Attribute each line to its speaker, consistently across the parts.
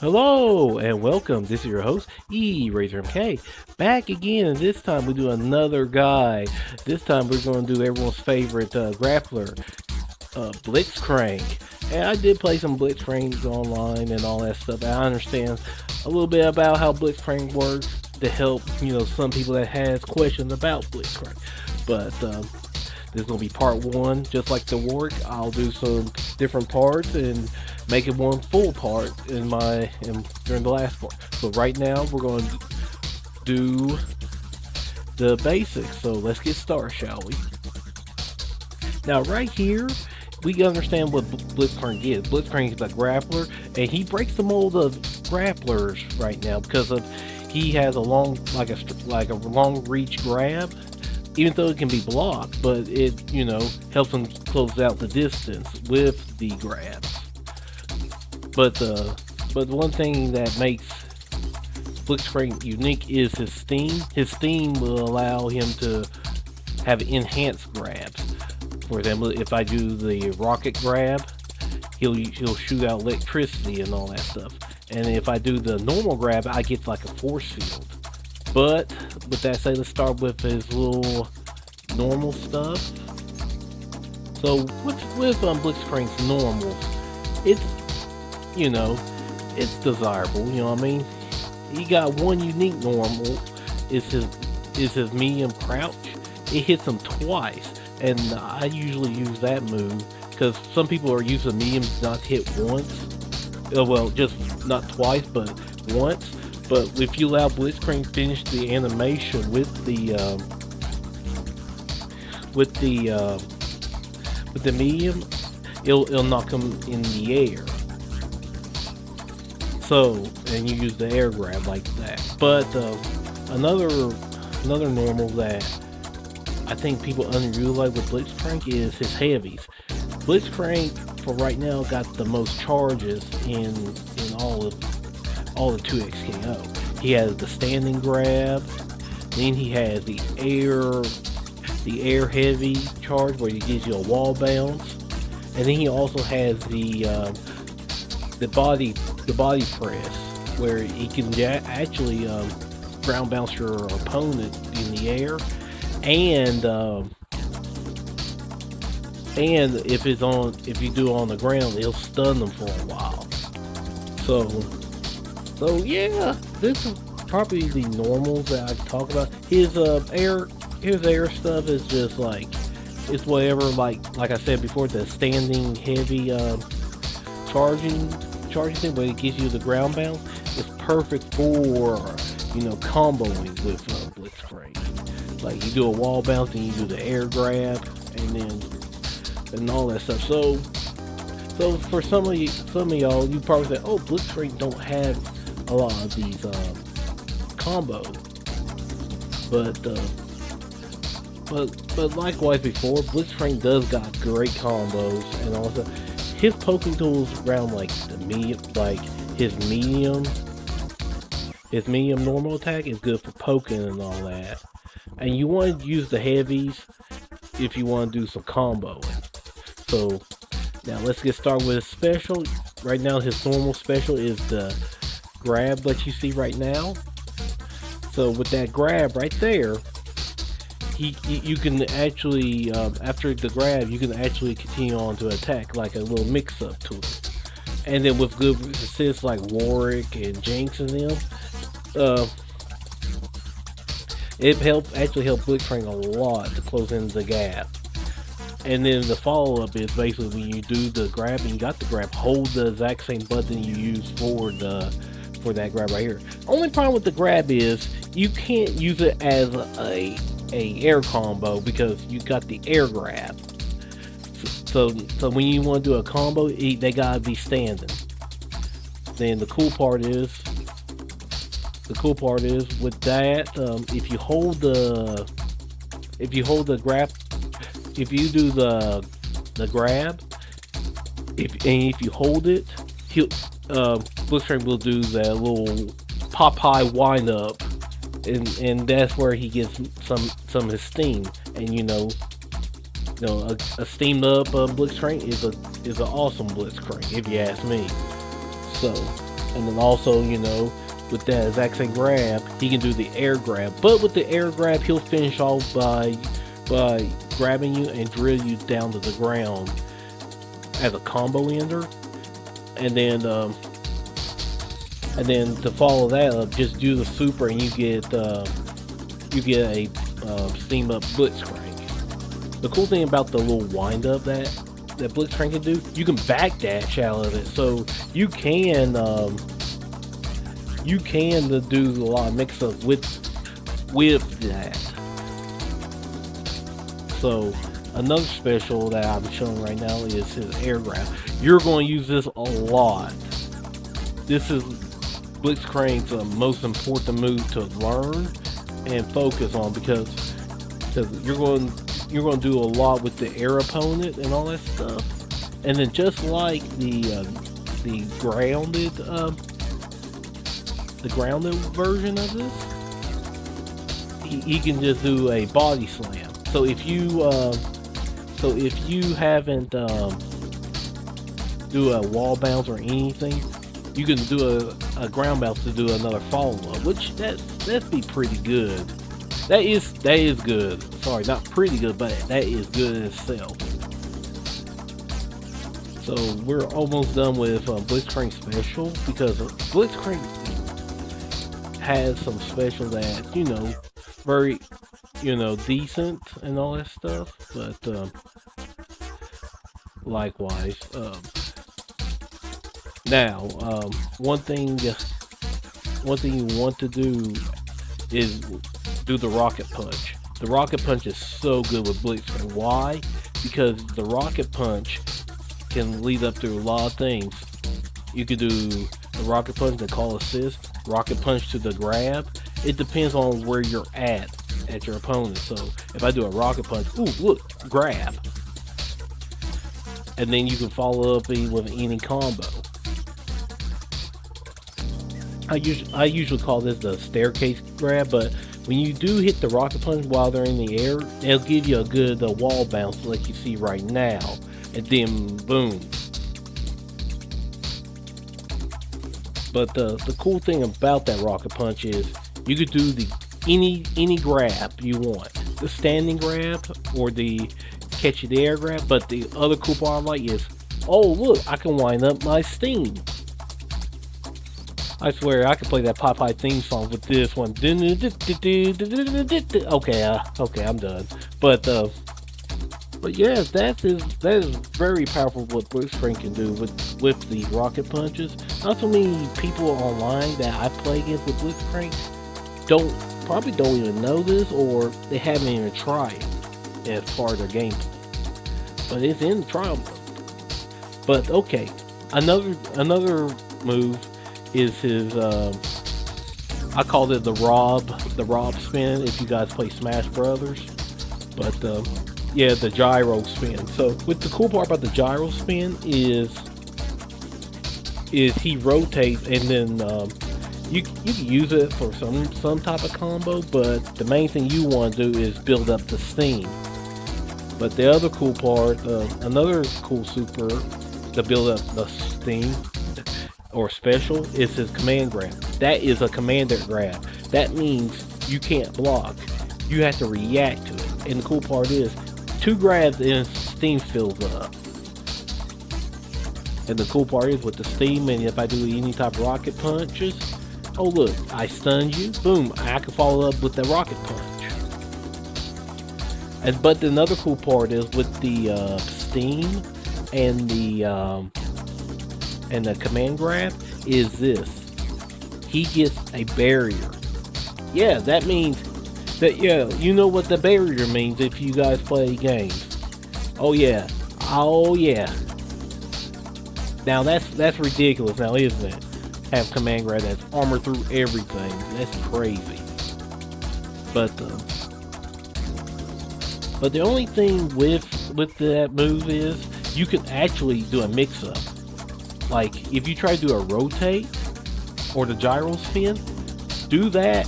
Speaker 1: Hello and welcome. This is your host, RazorMK, back again, and this time we do another guide. This time we're going to do everyone's favorite grappler, Blitzcrank. And I did play some Blitzcrank online and all that stuff. I understand a little bit about how Blitzcrank works to help, some people that has questions about Blitzcrank. But this is going to be part one, just like the work. I'll do some different parts and make it one full part during the last part. So right now we're going to do the basics. So let's get started, shall we? Now right here, we can understand what Blitzcrank is. Blitzcrank is a grappler, and he breaks the mold of grapplers right now because he has a long, like a long reach grab. Even though it can be blocked, but it, helps him close out the distance with the grabs. But one thing that makes Blitzcrank unique is his steam. His steam will allow him to have enhanced grabs. For example, if I do the rocket grab, he'll shoot out electricity and all that stuff. And if I do the normal grab, I get like a force field. But with that said, let's start with his little normal stuff. So with Blitzcrank's normals, it's desirable. You know what I mean? He got one unique normal. Is his medium crouch. It hits him twice, and I usually use that move because some people are using mediums not hit once. Well, just not twice, but once. But if you allow Blitzcrank to finish the animation with the medium, it'll knock him in the air. So, and you use the air grab like that. But another normal that I think people underutilize with Blitzcrank is his heavies. Blitzcrank for right now got the most charges in all the 2XKO. He has the standing grab, then he has the air heavy charge where he gives you a wall bounce, and then he also has the body press where he can actually ground bounce your opponent in the air, and if you do it on the ground, it'll stun them for a while. So yeah, this is probably the normals that I talk about. His air stuff is just like, it's whatever, like I said before, the standing heavy charging thing where it gives you the ground bounce. It's perfect for comboing with Blitzcrank. Like you do a wall bounce and you do the air grab and all that stuff. So for some of y'all, you probably say, oh, Blitzcrank don't have a lot of these combos, but likewise before, Blitzcrank does got great combos, and also his poking tools around like his medium normal attack is good for poking and all that. And you want to use the heavies if you want to do some comboing. So now let's get started with his special. Right now his normal special is the grab that you see right now. So with that grab right there, you can actually after the grab, you can actually continue on to attack like a little mix-up to it. And then with good assists like Warwick and Jinx and them, it actually helped Blitzcrank a lot to close in the gap. And then the follow-up is basically when you do the grab and you got the grab, hold the exact same button you use for that grab right here. Only problem with the grab is you can't use it as a air combo because you got the air grab. So when you want to do a combo, they gotta be standing. Then the cool part is with that, if you grab, if you do the grab, if you hold it, Blitzcrank will do that little Popeye wind up, and that's where he gets some of his steam. And a steamed up Blitzcrank is an awesome Blitzcrank if you ask me. And then also, you know, with that exact same grab, he can do the air grab. But with the air grab, he'll finish off by grabbing you and drill you down to the ground as a combo ender. And then to follow that up, just do the super and you get a steam up Blitzcrank. The cool thing about the little wind up that Blitzcrank can do, you can backdash out of it, so you can do a lot of mix up with that. So another special that I'm showing right now is his air grab. You're going to use this a lot. This is Blitzcrank's most important move to learn and focus on, because you're going to do a lot with the air opponent and all that stuff. And then just like the grounded version of this, he can just do a body slam. So if you haven't do a wall bounce or anything, you can do a ground bounce to do another follow up, which that'd be pretty good. That is good. Sorry, not pretty good, but that is good in itself. So we're almost done with Blitzcrank special, because Blitzcrank has some special that, you know, very, you know, decent and all that stuff. But likewise, now one thing you want to do is do the rocket punch. The rocket punch is so good with Blitzcrank. Why? Because the rocket punch can lead up to a lot of things. You could do the rocket punch, the call assist, rocket punch to the grab. It depends on where you're at your opponent. So if I do a rocket punch, ooh, look, grab. And then you can follow up with any combo. I usually call this the staircase grab, but when you do hit the rocket punch while they're in the air, it'll give you a good wall bounce like you see right now. And then boom. But the cool thing about that rocket punch is you could do any grab you want. The standing grab or the catch the air grab. But the other cool part I like is, oh look, I can wind up my steam. I swear I could play that Popeye theme song with this one. Okay, I'm done. But yeah, that is very powerful what Blitzcrank can do with the rocket punches. Not so many people online that I play against with Blitzcrank probably don't even know this, or they haven't even tried it as part of their gameplay. But it's in the trial mode. But okay, another move is his I called it the Rob spin if you guys play Smash Brothers. But yeah, the gyro spin. So with the cool part about the gyro spin is he rotates, and then you can use it for some type of combo, but the main thing you want to do is build up the steam. But the other cool part, another cool super to build up the steam or special, is his command grab. That is a commander grab. That means you can't block. You have to react to it. And the cool part is, 2 grabs and steam fills up. And the cool part is with the steam, and if I do any type of rocket punches, oh look, I stunned you, boom, I can follow up with the rocket punch. But another cool part is with the steam and the command grab is this. He gets a barrier. Yeah, that means that, yeah, you know what the barrier means if you guys play games. Oh yeah. Now that's ridiculous now, isn't it? Have command grab that's armor through everything. That's crazy. But the only thing with that move is you can actually do a mix up. Like if you try to do a rotate or the gyro spin, do that.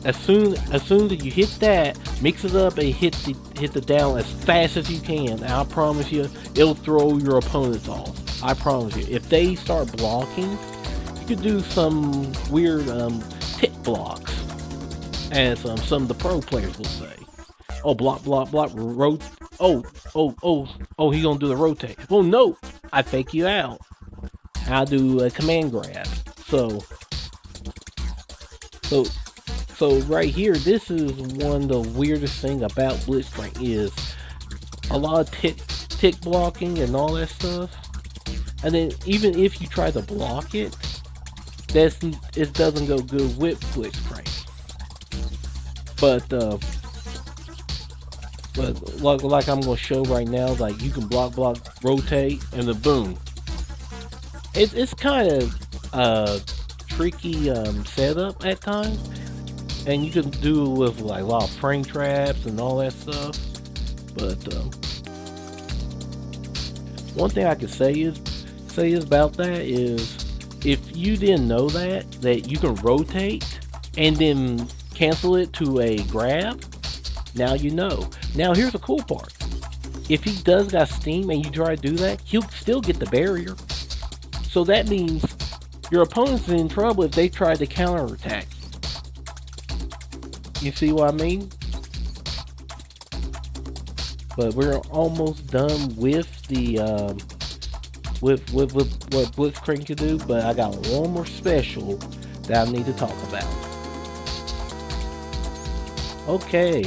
Speaker 1: As soon as you hit that, mix it up and hit the down as fast as you can. And I promise you, it'll throw your opponents off. I promise you. If they start blocking, could do some weird tick blocks, as some of the pro players will say. Oh, block, block, block, Oh, he gonna do the rotate. Well, no, I fake you out. I'll do a command grab. So, so, so right here, this is one of the weirdest thing about Blitzcrank is a lot of tick blocking and all that stuff. And then even if you try to block it, it doesn't go good with Blitzcrank. But like I'm gonna show right now, like you can block, rotate, and then boom. It's kind of tricky setup at times, and you can do it with like a lot of frame traps and all that stuff. But one thing I can say is about that is if you didn't know that you can rotate and then cancel it to a grab. Now you know. Now here's the cool part. If he does got steam and you try to do that, he'll still get the barrier. So that means your opponent's in trouble if they try to counterattack. You see what I mean? But we're almost done with the with what Blitzcrank can do. But I got one more special that I need to talk about. Okay.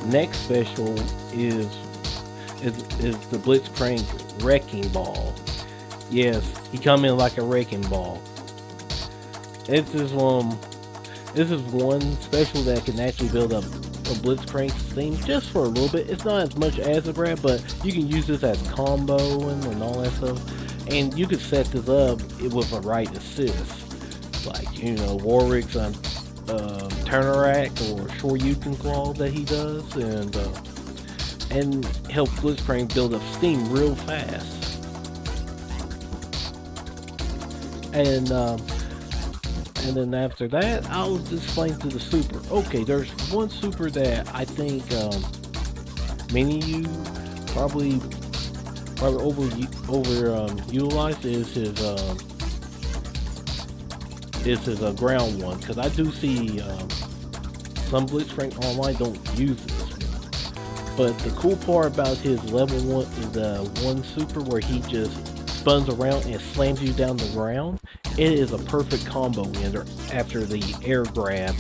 Speaker 1: Next special is the Blitzcrank Wrecking Ball. Yes, he come in like a wrecking ball. This is one special that can actually build up a Blitzcrank steam just for a little bit. It's not as much as a grab, but you can use this as comboing and all that stuff. And you can set this up with a right assist, like Warwick's Turnarak or Shoryuken Claw that he does, and help Blitzcrank build up steam real fast. And then after that, I'll explain to the super. Okay, there's one super that I think many of you probably overutilized is his ground one, because I do see some Blitzcrank online don't use this one. But the cool part about his level 1 is the one super where he just spins around and slams you down the ground. It is a perfect combo ender after the air grab.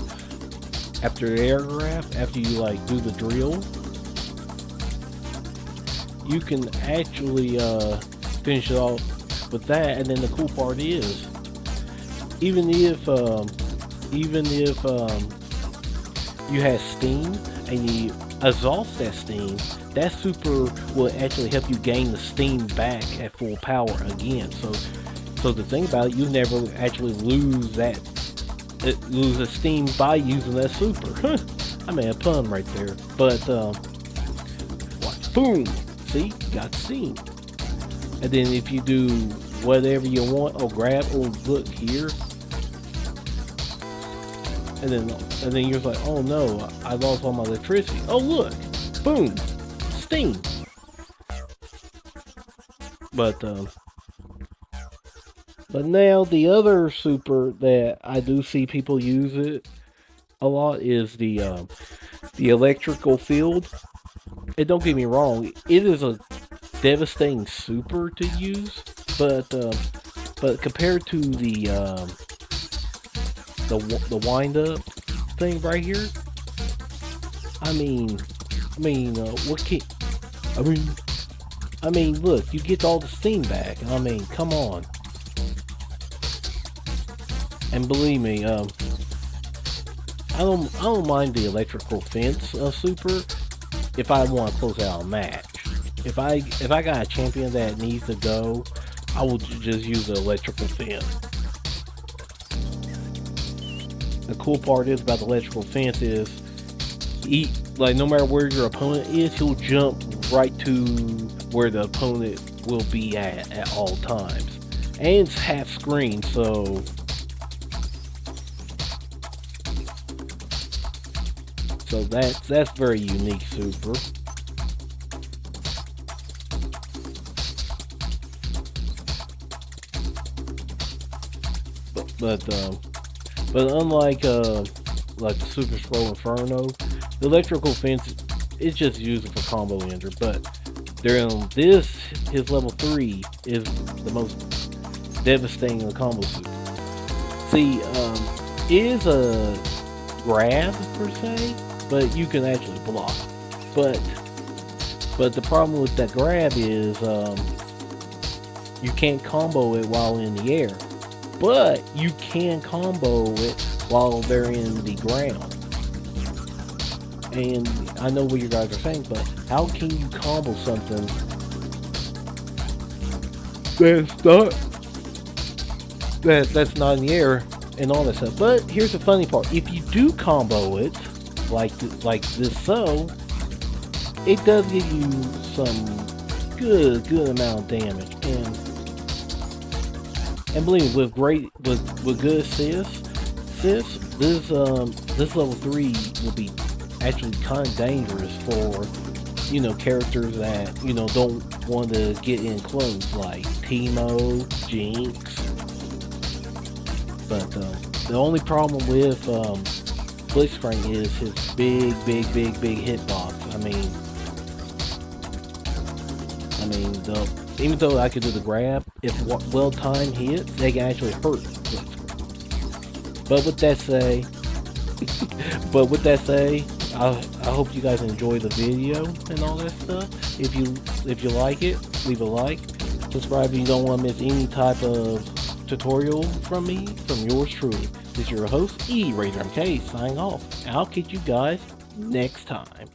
Speaker 1: After you like do the drill, you can actually finish it off with that. And then the cool part is, even if you have steam and you exhaust that steam, that super will actually help you gain the steam back at full power again. So the thing about it, you never actually lose the steam by using that super. I made a pun right there. But watch, boom! See, you got steam. And then if you do whatever you want, or grab, or look here, and then you're like, oh no, I lost all my electricity. Oh look, boom, steam. But now the other super that I do see people use it a lot is the electrical field. And don't get me wrong, it is a devastating super to use, but compared to the wind up thing right here, look, you get all the steam back. I mean, come on. And believe me, I don't mind the electrical fence super if I want to close out a match. If I got a champion that needs to go, I will just use the electrical fence. The cool part is about the electrical fence is, no matter where your opponent is, he'll jump right to where the opponent will be at all times. And it's half screen, so that's very unique super. But unlike like the Super Scroll Inferno, the electrical fence is just used for combo ender. But during this, his level 3 is the most devastating in the combo suit. See, it is a grab per se, but you can actually block. But the problem with that grab is you can't combo it while in the air. But you can combo it while they're in the ground. And I know what you guys are saying, but how can you combo something that's not in the air and all that stuff? But here's the funny part: if you do combo it like this, so it does give you some good amount of damage. And believe me, with good assist, this level 3 will be actually kind of dangerous for characters that don't want to get in close, like Teemo, Jinx. But the only problem with Blitzcrank is his big hitbox. Even though I could do the grab, if well-timed hits, they can actually hurt Blitzcrank. But with that say, I hope you guys enjoy the video and all that stuff. If you like it, leave a like. Subscribe if you don't want to miss any type of tutorial from me, from yours truly. This is your host, RacerMK, signing off. I'll catch you guys next time.